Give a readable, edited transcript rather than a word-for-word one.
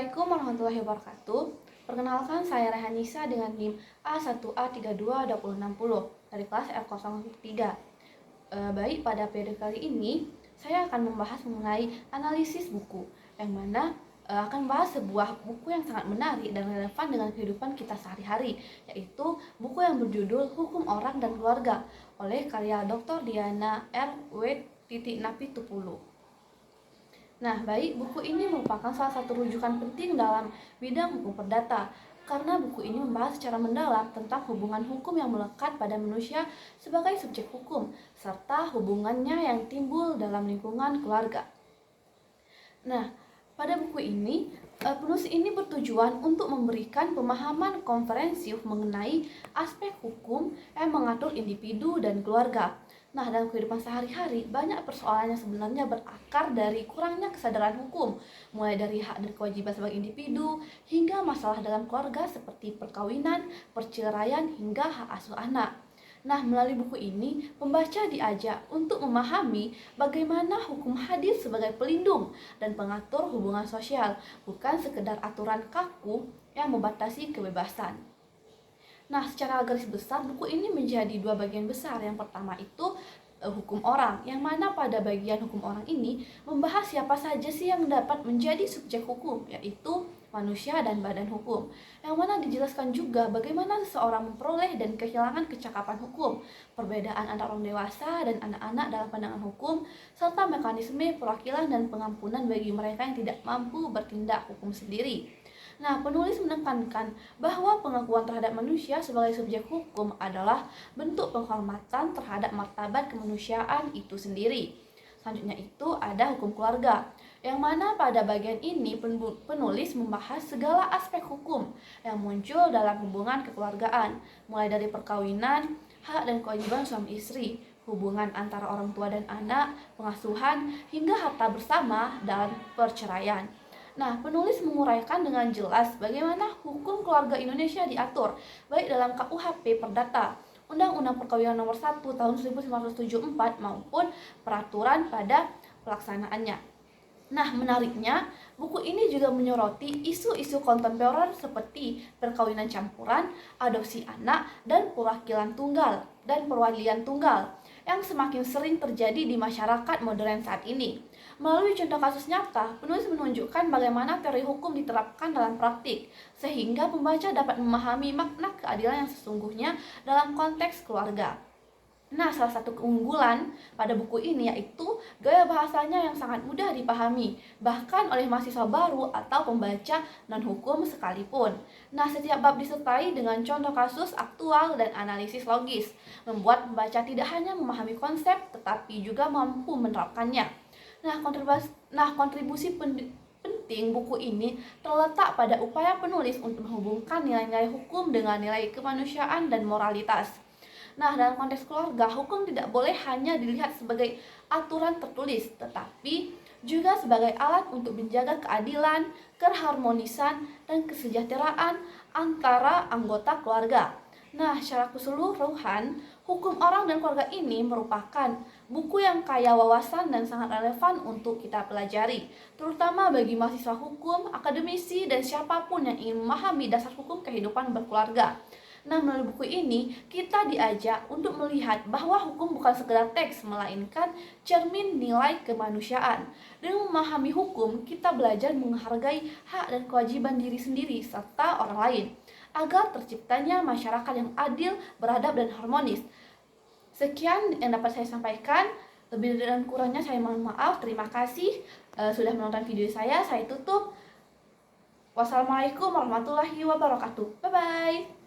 Assalamualaikum warahmatullahi wabarakatuh. Perkenalkan, saya Rehanisa dengan NIM A1A322060 dari kelas F03. Baik, pada periode kali ini saya akan membahas mengenai analisis buku, yang mana akan membahas sebuah buku yang sangat menarik dan relevan dengan kehidupan kita sehari-hari, yaitu buku yang berjudul Hukum Orang dan Keluarga oleh karya Dr. Diana R. W. Napitupulu. Nah, baik, buku ini merupakan salah satu rujukan penting dalam bidang hukum perdata, karena buku ini membahas secara mendalam tentang hubungan hukum yang melekat pada manusia sebagai subjek hukum, serta hubungannya yang timbul dalam lingkungan keluarga. Nah, pada buku ini, penulis ini bertujuan untuk memberikan pemahaman komprehensif mengenai aspek hukum yang mengatur individu dan keluarga. Nah, dalam kehidupan sehari-hari, banyak persoalan yang sebenarnya berakar dari kurangnya kesadaran hukum, mulai dari hak dan kewajiban sebagai individu, hingga masalah dalam keluarga seperti perkawinan, perceraian, hingga hak asuh anak. Nah, melalui buku ini, pembaca diajak untuk memahami bagaimana hukum hadir sebagai pelindung dan pengatur hubungan sosial, bukan sekedar aturan kaku yang membatasi kebebasan. Nah, secara garis besar, buku ini menjadi dua bagian besar. Yang pertama itu hukum orang, yang mana pada bagian hukum orang ini membahas siapa saja sih yang dapat menjadi subjek hukum, yaitu manusia dan badan hukum, yang mana dijelaskan juga bagaimana seseorang memperoleh dan kehilangan kecakapan hukum, perbedaan antara orang dewasa dan anak-anak dalam pandangan hukum, serta mekanisme perwakilan dan pengampunan bagi mereka yang tidak mampu bertindak hukum sendiri. Nah, penulis menekankan bahwa pengakuan terhadap manusia sebagai subjek hukum adalah bentuk penghormatan terhadap martabat kemanusiaan itu sendiri. Selanjutnya itu ada hukum keluarga, yang mana pada bagian ini penulis membahas segala aspek hukum yang muncul dalam hubungan kekeluargaan, mulai dari perkawinan, hak dan kewajiban suami istri, hubungan antara orang tua dan anak, pengasuhan, hingga harta bersama dan perceraian. Nah, penulis menguraikan dengan jelas bagaimana hukum keluarga Indonesia diatur, baik dalam KUHP Perdata, Undang-Undang Perkawinan Nomor 1 Tahun 1974 maupun peraturan pada pelaksanaannya. Nah, menariknya, buku ini juga menyoroti isu-isu kontemporer seperti perkawinan campuran, adopsi anak, dan perwakilan tunggal dan perwalian tunggal yang semakin sering terjadi di masyarakat modern saat ini. Melalui contoh kasus nyata, penulis menunjukkan bagaimana teori hukum diterapkan dalam praktik, sehingga pembaca dapat memahami makna keadilan yang sesungguhnya dalam konteks keluarga. Nah, salah satu keunggulan pada buku ini yaitu gaya bahasanya yang sangat mudah dipahami, bahkan oleh mahasiswa baru atau pembaca non-hukum sekalipun. Nah, setiap bab disertai dengan contoh kasus aktual dan analisis logis, membuat pembaca tidak hanya memahami konsep, tetapi juga mampu menerapkannya. Nah, kontribusi penting buku ini terletak pada upaya penulis untuk menghubungkan nilai-nilai hukum dengan nilai kemanusiaan dan moralitas. Nah, dalam konteks keluarga, hukum tidak boleh hanya dilihat sebagai aturan tertulis, tetapi juga sebagai alat untuk menjaga keadilan, keharmonisan, dan kesejahteraan antara anggota keluarga. Nah, secara keseluruhan, Hukum Orang dan Keluarga ini merupakan buku yang kaya wawasan dan sangat relevan untuk kita pelajari, terutama bagi mahasiswa hukum, akademisi, dan siapapun yang ingin memahami dasar hukum kehidupan berkeluarga. Nah, melalui buku ini, kita diajak untuk melihat bahwa hukum bukan sekedar teks, melainkan cermin nilai kemanusiaan. Dengan memahami hukum, kita belajar menghargai hak dan kewajiban diri sendiri serta orang lain, agar terciptanya masyarakat yang adil, beradab, dan harmonis. Sekian yang dapat saya sampaikan. Lebih dan kurangnya saya mohon maaf. Terima kasih sudah menonton video saya. Saya tutup. Wassalamualaikum warahmatullahi wabarakatuh. Bye-bye.